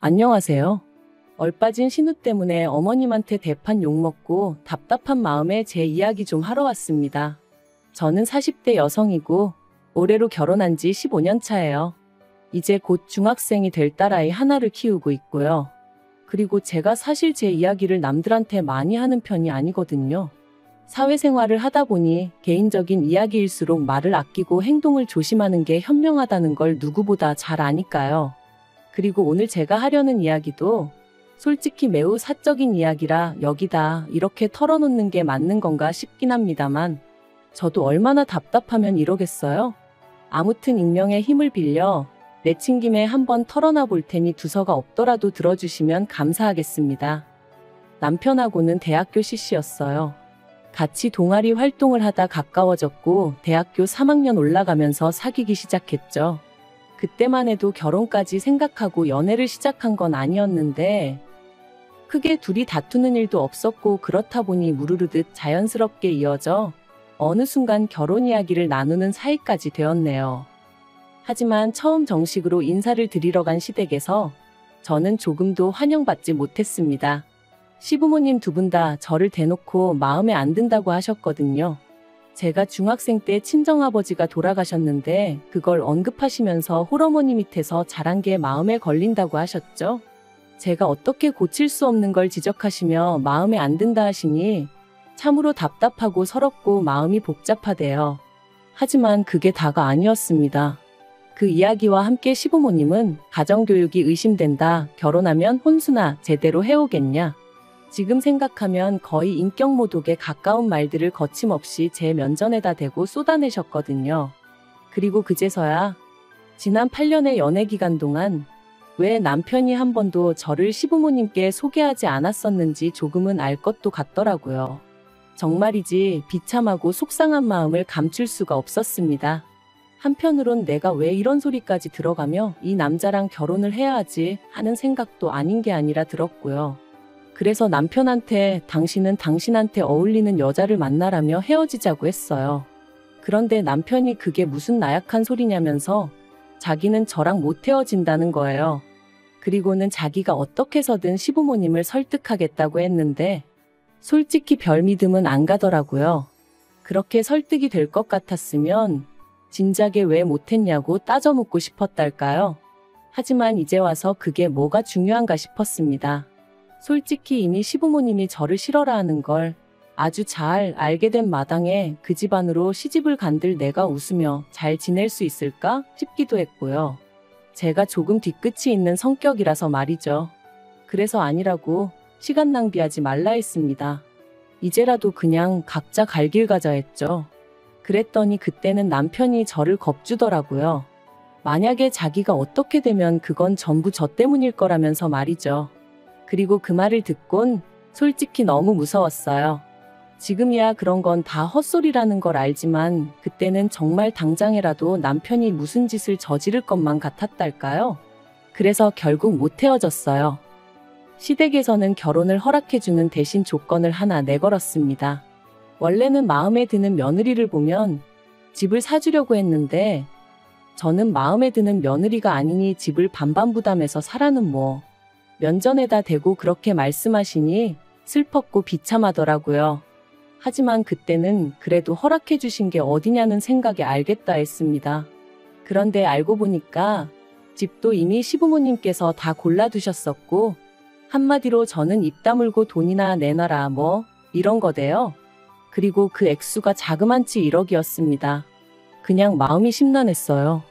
안녕하세요. 얼빠진 신우 때문에 어머님한테 대판 욕먹고 답답한 마음에 제 이야기 좀 하러 왔습니다. 저는 40대 여성이고 올해로 결혼한 지 15년 차예요. 이제 곧 중학생이 될 딸아이 하나를 키우고 있고요. 그리고 제가 사실 제 이야기를 남들한테 많이 하는 편이 아니거든요. 사회생활을 하다 보니 개인적인 이야기일수록 말을 아끼고 행동을 조심하는 게 현명하다는 걸 누구보다 잘 아니까요. 그리고 오늘 제가 하려는 이야기도 솔직히 매우 사적인 이야기라 여기다 이렇게 털어놓는 게 맞는 건가 싶긴 합니다만 저도 얼마나 답답하면 이러겠어요? 아무튼 익명의 힘을 빌려 내친 김에 한번 털어놔 볼 테니 두서가 없더라도 들어주시면 감사하겠습니다. 남편하고는 대학교 CC였어요. 같이 동아리 활동을 하다 가까워졌고 대학교 3학년 올라가면서 사귀기 시작했죠. 그때만 해도 결혼까지 생각하고 연애를 시작한 건 아니었는데 크게 둘이 다투는 일도 없었고 그렇다 보니 무르르듯 자연스럽게 이어져 어느 순간 결혼 이야기를 나누는 사이까지 되었네요. 하지만 처음 정식으로 인사를 드리러 간 시댁에서 저는 조금도 환영받지 못했습니다. 시부모님 두 분 다 저를 대놓고 마음에 안 든다고 하셨거든요. 제가 중학생 때 친정아버지가 돌아가셨는데 그걸 언급하시면서 홀어머니 밑에서 자란 게 마음에 걸린다고 하셨죠. 제가 어떻게 고칠 수 없는 걸 지적하시며 마음에 안 든다 하시니 참으로 답답하고 서럽고 마음이 복잡하대요. 하지만 그게 다가 아니었습니다. 그 이야기와 함께 시부모님은 가정교육이 의심된다. 결혼하면 혼수나 제대로 해오겠냐. 지금 생각하면 거의 인격모독에 가까운 말들을 거침없이 제 면전에다 대고 쏟아내셨거든요. 그리고 그제서야 지난 8년의 연애 기간 동안 왜 남편이 한 번도 저를 시부모님께 소개하지 않았었는지 조금은 알 것도 같더라고요. 정말이지 비참하고 속상한 마음을 감출 수가 없었습니다. 한편으론 내가 왜 이런 소리까지 들어가며 이 남자랑 결혼을 해야 하지 하는 생각도 아닌 게 아니라 들었고요. 그래서 남편한테 당신은 당신한테 어울리는 여자를 만나라며 헤어지자고 했어요. 그런데 남편이 그게 무슨 나약한 소리냐면서 자기는 저랑 못 헤어진다는 거예요. 그리고는 자기가 어떻게 해서든 시부모님을 설득하겠다고 했는데 솔직히 별 믿음은 안 가더라고요. 그렇게 설득이 될 것 같았으면 진작에 왜 못했냐고 따져 묻고 싶었달까요? 하지만 이제 와서 그게 뭐가 중요한가 싶었습니다. 솔직히 이미 시부모님이 저를 싫어라 하는 걸 아주 잘 알게 된 마당에 그 집안으로 시집을 간들 내가 웃으며 잘 지낼 수 있을까 싶기도 했고요. 제가 조금 뒤끝이 있는 성격이라서 말이죠. 그래서 아니라고 시간 낭비하지 말라 했습니다. 이제라도 그냥 각자 갈 길 가자 했죠. 그랬더니 그때는 남편이 저를 겁주더라고요. 만약에 자기가 어떻게 되면 그건 전부 저 때문일 거라면서 말이죠. 그리고 그 말을 듣곤 솔직히 너무 무서웠어요. 지금이야 그런 건 다 헛소리라는 걸 알지만 그때는 정말 당장이라도 남편이 무슨 짓을 저지를 것만 같았달까요? 그래서 결국 못 헤어졌어요. 시댁에서는 결혼을 허락해주는 대신 조건을 하나 내걸었습니다. 원래는 마음에 드는 며느리를 보면 집을 사주려고 했는데 저는 마음에 드는 며느리가 아니니 집을 반반 부담해서 사라는 뭐 면전에다 대고 그렇게 말씀하시니 슬펐고 비참하더라고요. 하지만 그때는 그래도 허락해 주신 게 어디냐는 생각에 알겠다 했습니다. 그런데 알고 보니까 집도 이미 시부모님께서 다 골라두셨었고 한마디로 저는 입 다물고 돈이나 내놔라 뭐 이런 거대요. 그리고 그 액수가 자그만치 1억이었습니다. 그냥 마음이 심란했어요.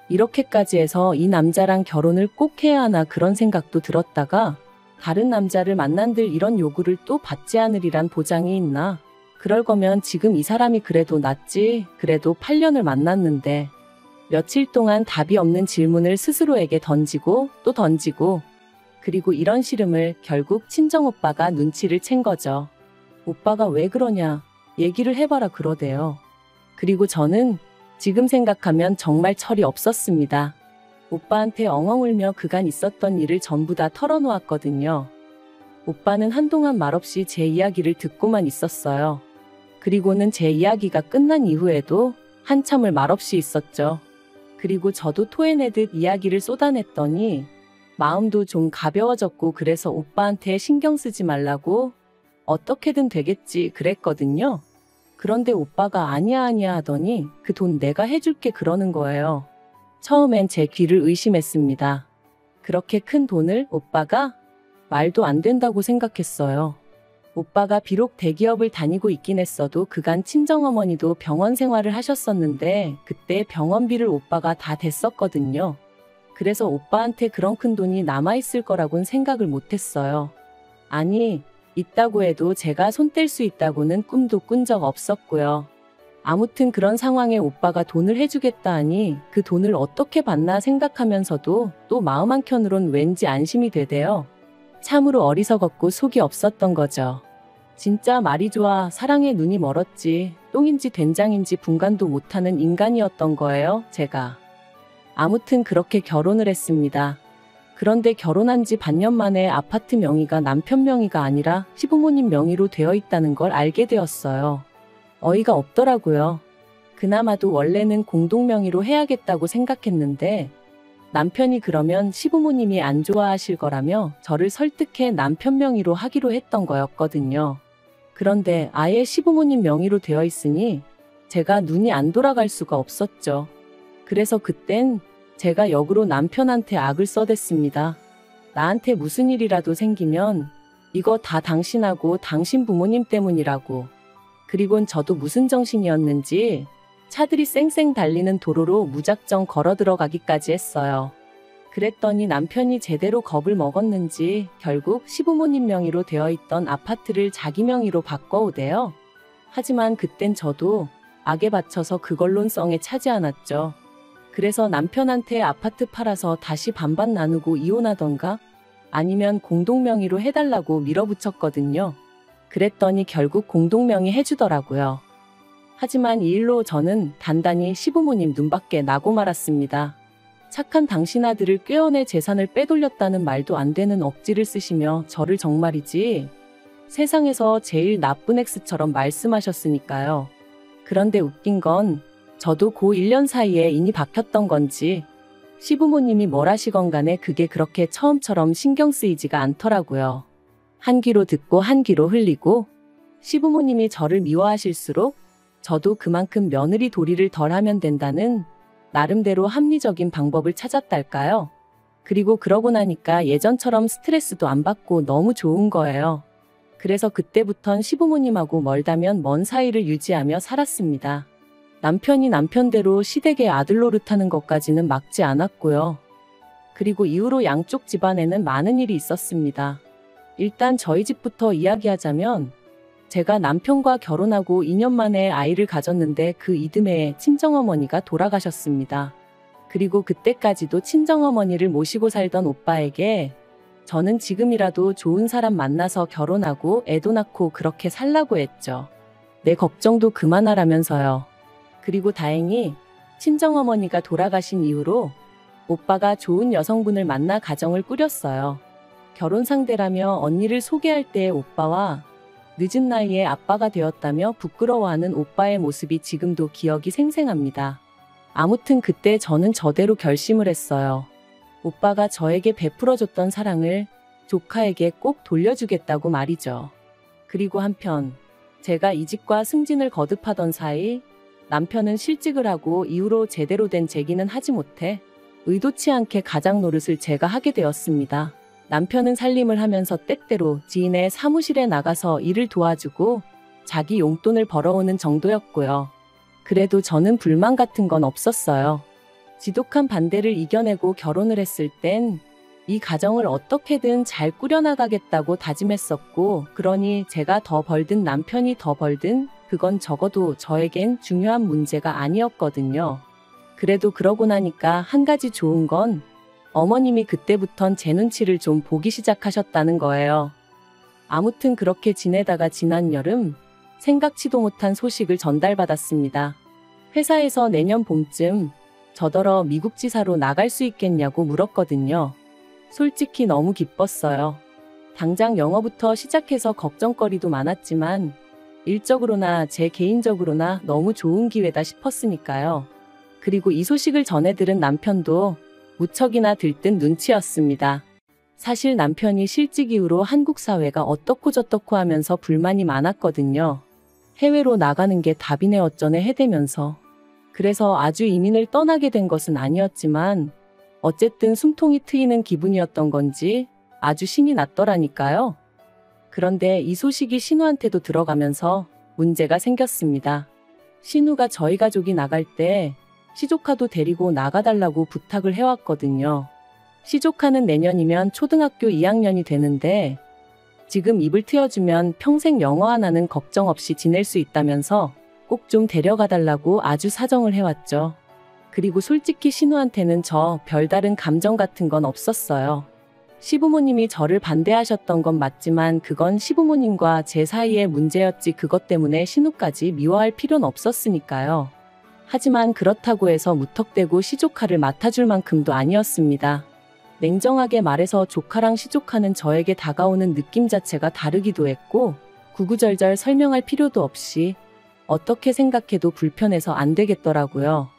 이렇게까지 해서 이 남자랑 결혼을 꼭 해야 하나 그런 생각도 들었다가 다른 남자를 만난들 이런 요구를 또 받지 않으리란 보장이 있나? 그럴 거면 지금 이 사람이 그래도 낫지. 그래도 8년을 만났는데 며칠 동안 답이 없는 질문을 스스로에게 던지고 또 던지고 그리고 이런 시름을 결국 친정오빠가 눈치를 챈 거죠. 오빠가 왜 그러냐 얘기를 해봐라 그러대요. 그리고 저는 지금 생각하면 정말 철이 없었습니다. 오빠한테 엉엉 울며 그간 있었던 일을 전부 다 털어놓았거든요. 오빠는 한동안 말없이 제 이야기를 듣고만 있었어요. 그리고는 제 이야기가 끝난 이후에도 한참을 말없이 있었죠. 그리고 저도 토해내듯 이야기를 쏟아냈더니 마음도 좀 가벼워졌고 그래서 오빠한테 신경 쓰지 말라고 어떻게든 되겠지 그랬거든요. 그런데 오빠가 아니야 아니야 하더니 그 돈 내가 해줄게 그러는 거예요. 처음엔 제 귀를 의심했습니다. 그렇게 큰 돈을 오빠가? 말도 안 된다고 생각했어요. 오빠가 비록 대기업을 다니고 있긴 했어도 그간 친정어머니도 병원 생활을 하셨었는데 그때 병원비를 오빠가 다 댔었거든요. 그래서 오빠한테 그런 큰 돈이 남아있을 거라고는 생각을 못했어요. 아니, 있다고 해도 제가 손 뗄 수 있다고는 꿈도 꾼 적 없었고요. 아무튼 그런 상황에 오빠가 돈을 해주겠다 하니 그 돈을 어떻게 받나 생각하면서도 또 마음 한켠으론 왠지 안심이 되대요. 참으로 어리석었고 속이 없었던 거죠. 진짜 말이 좋아 사랑에 눈이 멀었지 똥인지 된장인지 분간도 못하는 인간이었던 거예요, 제가. 아무튼 그렇게 결혼을 했습니다. 그런데 결혼한 지 반년 만에 아파트 명의가 남편 명의가 아니라 시부모님 명의로 되어 있다는 걸 알게 되었어요. 어이가 없더라고요. 그나마도 원래는 공동 명의로 해야겠다고 생각했는데 남편이 그러면 시부모님이 안 좋아하실 거라며 저를 설득해 남편 명의로 하기로 했던 거였거든요. 그런데 아예 시부모님 명의로 되어 있으니 제가 눈이 안 돌아갈 수가 없었죠. 그래서 그땐 제가 역으로 남편한테 악을 써댔습니다. 나한테 무슨 일이라도 생기면 이거 다 당신하고 당신 부모님 때문이라고. 그리곤 저도 무슨 정신이었는지 차들이 쌩쌩 달리는 도로로 무작정 걸어 들어가기까지 했어요. 그랬더니 남편이 제대로 겁을 먹었는지 결국 시부모님 명의로 되어 있던 아파트를 자기 명의로 바꿔오대요. 하지만 그땐 저도 악에 받쳐서 그걸론 썽에 차지 않았죠. 그래서 남편한테 아파트 팔아서 다시 반반 나누고 이혼하던가 아니면 공동명의로 해달라고 밀어붙였거든요. 그랬더니 결국 공동명의 해주더라고요. 하지만 이 일로 저는 단단히 시부모님 눈밖에 나고 말았습니다. 착한 당신 아들을 꿰어내 재산을 빼돌렸다는 말도 안 되는 억지를 쓰시며 저를 정말이지 세상에서 제일 나쁜 X처럼 말씀하셨으니까요. 그런데 웃긴 건 저도 고 1년 사이에 인이 박혔던 건지 시부모님이 뭘 하시건 간에 그게 그렇게 처음처럼 신경 쓰이지가 않더라고요. 한 귀로 듣고 한 귀로 흘리고 시부모님이 저를 미워하실수록 저도 그만큼 며느리 도리를 덜 하면 된다는 나름대로 합리적인 방법을 찾았달까요? 그리고 그러고 나니까 예전처럼 스트레스도 안 받고 너무 좋은 거예요. 그래서 그때부턴 시부모님하고 멀다면 먼 사이를 유지하며 살았습니다. 남편이 남편대로 시댁의 아들 노릇하는 것까지는 막지 않았고요. 그리고 이후로 양쪽 집안에는 많은 일이 있었습니다. 일단 저희 집부터 이야기하자면 제가 남편과 결혼하고 2년 만에 아이를 가졌는데 그 이듬해에 친정어머니가 돌아가셨습니다. 그리고 그때까지도 친정어머니를 모시고 살던 오빠에게 저는 지금이라도 좋은 사람 만나서 결혼하고 애도 낳고 그렇게 살라고 했죠. 내 걱정도 그만하라면서요. 그리고 다행히 친정어머니가 돌아가신 이후로 오빠가 좋은 여성분을 만나 가정을 꾸렸어요. 결혼 상대라며 언니를 소개할 때의 오빠와 늦은 나이에 아빠가 되었다며 부끄러워하는 오빠의 모습이 지금도 기억이 생생합니다. 아무튼 그때 저는 저대로 결심을 했어요. 오빠가 저에게 베풀어줬던 사랑을 조카에게 꼭 돌려주겠다고 말이죠. 그리고 한편 제가 이직과 승진을 거듭하던 사이 남편은 실직을 하고 이후로 제대로 된 재기는 하지 못해 의도치 않게 가장 노릇을 제가 하게 되었습니다. 남편은 살림을 하면서 때때로 지인의 사무실에 나가서 일을 도와주고 자기 용돈을 벌어오는 정도였고요. 그래도 저는 불만 같은 건 없었어요. 지독한 반대를 이겨내고 결혼을 했을 땐 이 가정을 어떻게든 잘 꾸려나가겠다고 다짐했었고, 그러니 제가 더 벌든 남편이 더 벌든 그건 적어도 저에겐 중요한 문제가 아니었거든요. 그래도 그러고 나니까 한 가지 좋은 건 어머님이 그때부턴 제 눈치를 좀 보기 시작하셨다는 거예요. 아무튼 그렇게 지내다가 지난 여름 생각지도 못한 소식을 전달받았습니다. 회사에서 내년 봄쯤 저더러 미국 지사로 나갈 수 있겠냐고 물었거든요. 솔직히 너무 기뻤어요. 당장 영어부터 시작해서 걱정거리도 많았지만 일적으로나 제 개인적으로나 너무 좋은 기회다 싶었으니까요. 그리고 이 소식을 전해 들은 남편도 무척이나 들뜬 눈치였습니다. 사실 남편이 실직 이후로 한국 사회가 어떻고 저떻고 하면서 불만이 많았거든요. 해외로 나가는 게 답이네 어쩌네 해대면서. 그래서 아주 이민을 떠나게 된 것은 아니었지만 어쨌든 숨통이 트이는 기분이었던 건지 아주 신이 났더라니까요. 그런데 이 소식이 신우한테도 들어가면서 문제가 생겼습니다. 신우가 저희 가족이 나갈 때 시조카도 데리고 나가달라고 부탁을 해왔거든요. 시조카는 내년이면 초등학교 2학년이 되는데 지금 입을 트여주면 평생 영어 하나는 걱정 없이 지낼 수 있다면서 꼭 좀 데려가달라고 아주 사정을 해왔죠. 그리고 솔직히 신우한테는 저 별다른 감정 같은 건 없었어요. 시부모님이 저를 반대하셨던 건 맞지만 그건 시부모님과 제 사이의 문제였지 그것 때문에 신우까지 미워할 필요는 없었으니까요. 하지만 그렇다고 해서 무턱대고 시조카를 맡아줄 만큼도 아니었습니다. 냉정하게 말해서 조카랑 시조카는 저에게 다가오는 느낌 자체가 다르기도 했고 구구절절 설명할 필요도 없이 어떻게 생각해도 불편해서 안 되겠더라고요.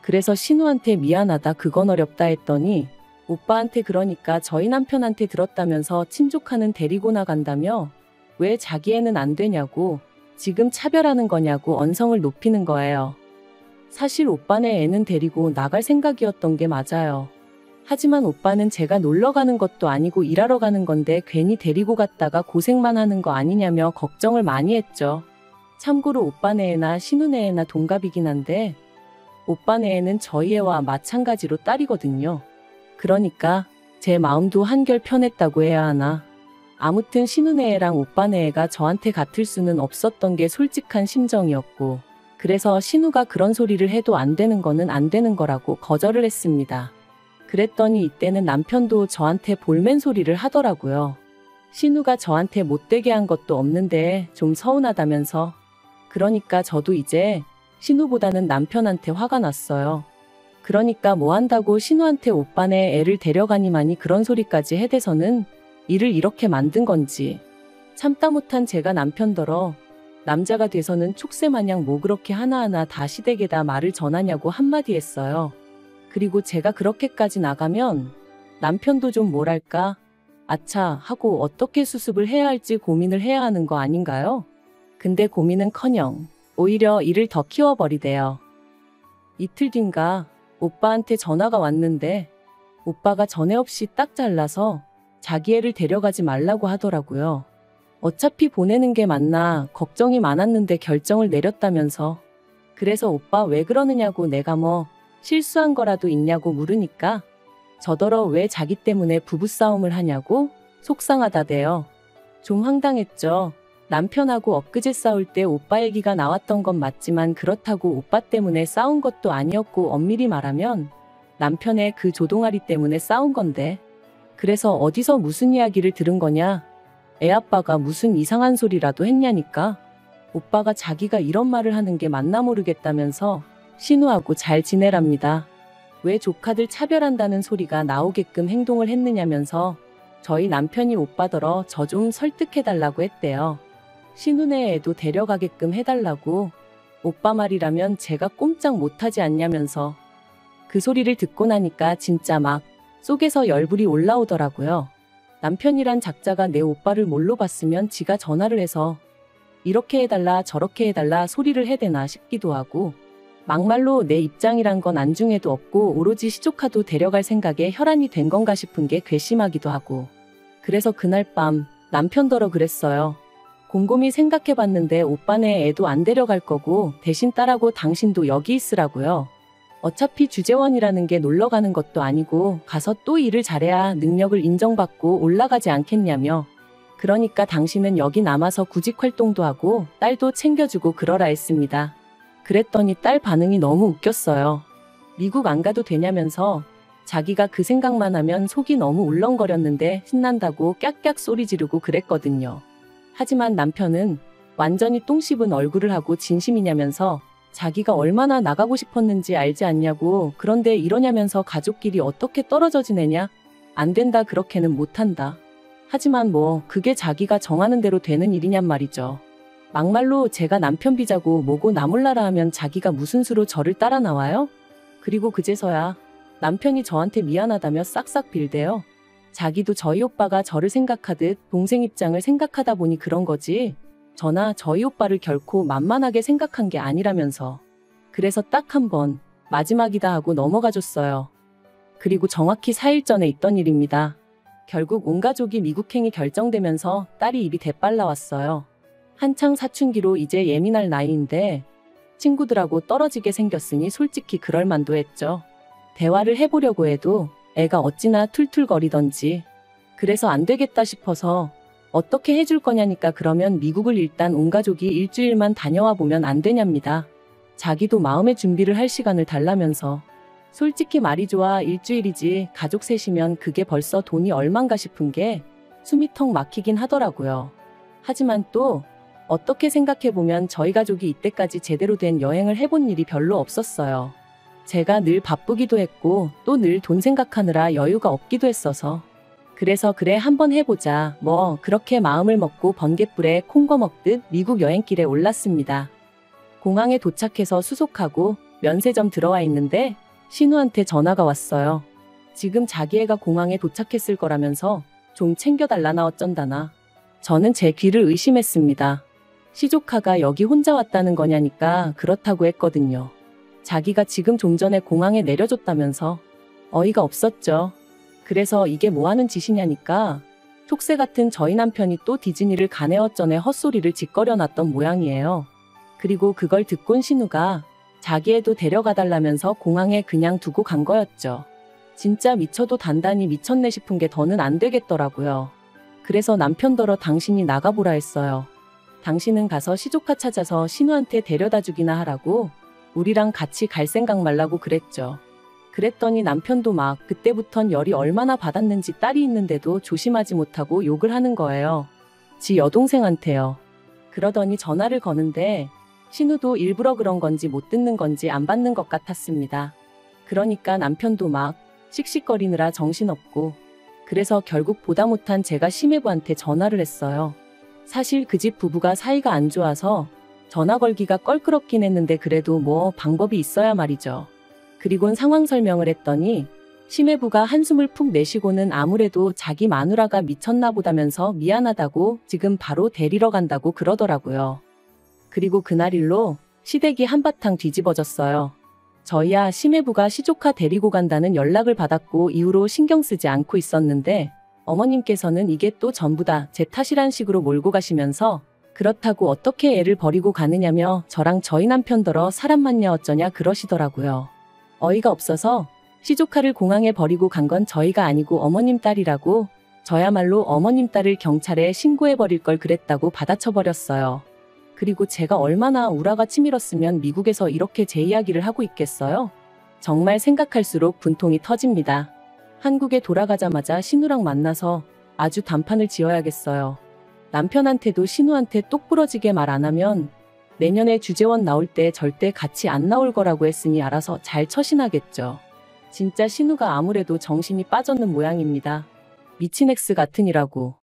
그래서 신우한테 미안하다 그건 어렵다 했더니 오빠한테 그러니까 저희 남편한테 들었다면서 친조카는 데리고 나간다며 왜 자기 애는 안 되냐고 지금 차별하는 거냐고 언성을 높이는 거예요. 사실 오빠네 애는 데리고 나갈 생각이었던 게 맞아요. 하지만 오빠는 제가 놀러 가는 것도 아니고 일하러 가는 건데 괜히 데리고 갔다가 고생만 하는 거 아니냐며 걱정을 많이 했죠. 참고로 오빠네 애나 신우네 애나 동갑이긴 한데 오빠네 애는 저희 애와 마찬가지로 딸이거든요. 그러니까 제 마음도 한결 편했다고 해야 하나. 아무튼 신우네 애랑 오빠네 애가 저한테 같을 수는 없었던 게 솔직한 심정이었고 그래서 신우가 그런 소리를 해도 안 되는 거는 안 되는 거라고 거절을 했습니다. 그랬더니 이때는 남편도 저한테 볼멘 소리를 하더라고요. 신우가 저한테 못되게 한 것도 없는데 좀 서운하다면서. 그러니까 저도 이제 신우보다는 남편한테 화가 났어요. 그러니까 뭐 한다고 신우한테 오빠네 애를 데려가니만이 그런 소리까지 해대서는 일을 이렇게 만든 건지. 참다 못한 제가 남편더러 남자가 돼서는 촉새마냥 뭐 그렇게 하나하나 다 시댁에다 말을 전하냐고 한마디 했어요. 그리고 제가 그렇게까지 나가면 남편도 좀 뭐랄까 아차 하고 어떻게 수습을 해야 할지 고민을 해야 하는 거 아닌가요? 근데 고민은커녕 오히려 일을 더 키워버리대요. 이틀 뒤인가 오빠한테 전화가 왔는데 오빠가 전에 없이 딱 잘라서 자기 애를 데려가지 말라고 하더라고요. 어차피 보내는 게 맞나 걱정이 많았는데 결정을 내렸다면서. 그래서 오빠 왜 그러느냐고 내가 뭐 실수한 거라도 있냐고 물으니까 저더러 왜 자기 때문에 부부싸움을 하냐고 속상하다대요. 좀 황당했죠. 남편하고 엊그제 싸울 때 오빠 얘기가 나왔던 건 맞지만 그렇다고 오빠 때문에 싸운 것도 아니었고 엄밀히 말하면 남편의 그 조동아리 때문에 싸운 건데. 그래서 어디서 무슨 이야기를 들은 거냐? 애아빠가 무슨 이상한 소리라도 했냐니까. 오빠가 자기가 이런 말을 하는 게 맞나 모르겠다면서 신우하고 잘 지내랍니다. 왜 조카들 차별한다는 소리가 나오게끔 행동을 했느냐면서 저희 남편이 오빠더러 저 좀 설득해달라고 했대요. 신우네 애도 데려가게끔 해달라고. 오빠 말이라면 제가 꼼짝 못하지 않냐면서. 그 소리를 듣고 나니까 진짜 막 속에서 열불이 올라오더라고요. 남편이란 작자가 내 오빠를 뭘로 봤으면 지가 전화를 해서 이렇게 해달라 저렇게 해달라 소리를 해대나 싶기도 하고 막말로 내 입장이란 건 안중에도 없고 오로지 시조카도 데려갈 생각에 혈안이 된 건가 싶은 게 괘씸하기도 하고. 그래서 그날 밤 남편더러 그랬어요. 곰곰이 생각해봤는데 오빠네 애도 안 데려갈 거고 대신 딸하고 당신도 여기 있으라고요. 어차피 주재원이라는 게 놀러가는 것도 아니고 가서 또 일을 잘해야 능력을 인정받고 올라가지 않겠냐며. 그러니까 당신은 여기 남아서 구직 활동도 하고 딸도 챙겨주고 그러라 했습니다. 그랬더니 딸 반응이 너무 웃겼어요. 미국 안 가도 되냐면서 자기가 그 생각만 하면 속이 너무 울렁거렸는데 신난다고 깍깍 소리 지르고 그랬거든요. 하지만 남편은 완전히 똥 씹은 얼굴을 하고 진심이냐면서 자기가 얼마나 나가고 싶었는지 알지 않냐고. 그런데 이러냐면서 가족끼리 어떻게 떨어져 지내냐? 안 된다 그렇게는 못한다. 하지만 뭐 그게 자기가 정하는 대로 되는 일이냔 말이죠. 막말로 제가 남편 비자고 뭐고 나 몰라라 하면 자기가 무슨 수로 저를 따라 나와요? 그리고 그제서야 남편이 저한테 미안하다며 싹싹 빌대요. 자기도 저희 오빠가 저를 생각하듯 동생 입장을 생각하다 보니 그런 거지. 저나 저희 오빠를 결코 만만하게 생각한 게 아니라면서. 그래서 딱 한 번 마지막이다 하고 넘어가줬어요. 그리고 정확히 4일 전에 있던 일입니다. 결국 온 가족이 미국행이 결정되면서 딸이 입이 대빨 나왔어요. 한창 사춘기로 이제 예민할 나이인데 친구들하고 떨어지게 생겼으니 솔직히 그럴 만도 했죠. 대화를 해보려고 해도 애가 어찌나 툴툴거리던지. 그래서 안 되겠다 싶어서 어떻게 해줄 거냐니까 그러면 미국을 일단 온 가족이 일주일만 다녀와 보면 안 되냐입니다. 자기도 마음의 준비를 할 시간을 달라면서. 솔직히 말이 좋아 일주일이지 가족 셋이면 그게 벌써 돈이 얼만가 싶은 게 숨이 턱 막히긴 하더라고요. 하지만 또 어떻게 생각해보면 저희 가족이 이때까지 제대로 된 여행을 해본 일이 별로 없었어요. 제가 늘 바쁘기도 했고 또 늘 돈 생각하느라 여유가 없기도 했어서. 그래서 그래 한번 해보자 뭐 그렇게 마음을 먹고 번갯불에 콩거 먹듯 미국 여행길에 올랐습니다. 공항에 도착해서 수속하고 면세점 들어와 있는데 신우한테 전화가 왔어요. 지금 자기 애가 공항에 도착했을 거라면서 좀 챙겨달라나 어쩐다나. 저는 제 귀를 의심했습니다. 시조카가 여기 혼자 왔다는 거냐니까 그렇다고 했거든요. 자기가 지금 좀 전에 공항에 내려줬다면서. 어이가 없었죠. 그래서 이게 뭐하는 짓이냐니까 촉새 같은 저희 남편이 또 디즈니를 가네 어쩌네 헛소리를 짓거려 놨던 모양이에요. 그리고 그걸 듣곤 신우가 자기 애도 데려가달라면서 공항에 그냥 두고 간 거였죠. 진짜 미쳐도 단단히 미쳤네 싶은 게 더는 안 되겠더라고요. 그래서 남편더러 당신이 나가보라 했어요. 당신은 가서 시조카 찾아서 신우한테 데려다 주기나 하라고 우리랑 같이 갈 생각 말라고 그랬죠. 그랬더니 남편도 막 그때부턴 열이 얼마나 받았는지 딸이 있는데도 조심하지 못하고 욕을 하는 거예요. 지 여동생한테요. 그러더니 전화를 거는데 신우도 일부러 그런 건지 못 듣는 건지 안 받는 것 같았습니다. 그러니까 남편도 막 씩씩거리느라 정신없고. 그래서 결국 보다 못한 제가 심해부한테 전화를 했어요. 사실 그 집 부부가 사이가 안 좋아서 전화 걸기가 껄끄럽긴 했는데 그래도 뭐 방법이 있어야 말이죠. 그리곤 상황 설명을 했더니 심해부가 한숨을 푹 내쉬고는 아무래도 자기 마누라가 미쳤나 보다면서 미안하다고 지금 바로 데리러 간다고 그러더라고요. 그리고 그날 일로 시댁이 한바탕 뒤집어졌어요. 저희야 심해부가 시조카 데리고 간다는 연락을 받았고 이후로 신경 쓰지 않고 있었는데 어머님께서는 이게 또 전부 다 제 탓이란 식으로 몰고 가시면서 그렇다고 어떻게 애를 버리고 가느냐며 저랑 저희 남편더러 사람 맞냐 어쩌냐 그러시더라고요. 어이가 없어서 시조카를 공항에 버리고 간 건 저희가 아니고 어머님 딸이라고 저야말로 어머님 딸을 경찰에 신고해버릴 걸 그랬다고 받아쳐버렸어요. 그리고 제가 얼마나 우라가 치밀었으면 미국에서 이렇게 제 이야기를 하고 있겠어요? 정말 생각할수록 분통이 터집니다. 한국에 돌아가자마자 신우랑 만나서 아주 단판을 지어야겠어요. 남편한테도 신우한테 똑부러지게 말 안 하면 내년에 주재원 나올 때 절대 같이 안 나올 거라고 했으니 알아서 잘 처신하겠죠. 진짜 신우가 아무래도 정신이 빠졌는 모양입니다. 미친 엑스 같으니라고.